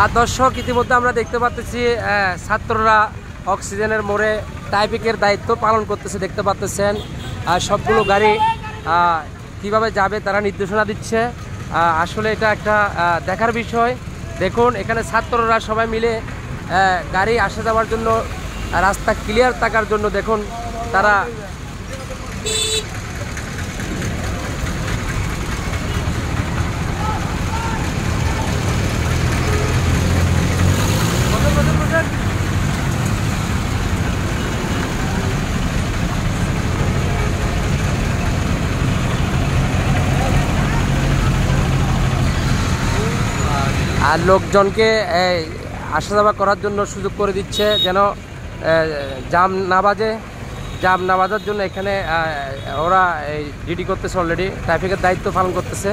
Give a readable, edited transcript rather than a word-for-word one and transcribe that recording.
আর দর্শক, ইতিমধ্যে আমরা দেখতে পাচ্ছি ছাত্ররা অক্সিজেনের মোড়ে ট্রাফিকের দায়িত্ব পালন করতেছে, দেখতে পাচ্ছেন। সবগুলো গাড়ি কিভাবে যাবে তারা নির্দেশনা দিচ্ছে। আসলে এটা একটা দেখার বিষয়। দেখুন, এখানে ছাত্ররা সবাই মিলে গাড়ি আসা যাওয়ার জন্য, রাস্তা ক্লিয়ার থাকার জন্য দেখুন তারা আর লোকজনকে আসা যাওয়া করার জন্য সুযোগ করে দিচ্ছে, যেন জাম না বাজে। জাম না বাজার জন্য এখানে ওরা ডিউটি করতেছে, অলরেডি ট্রাফিকের দায়িত্ব পালন করতেছে।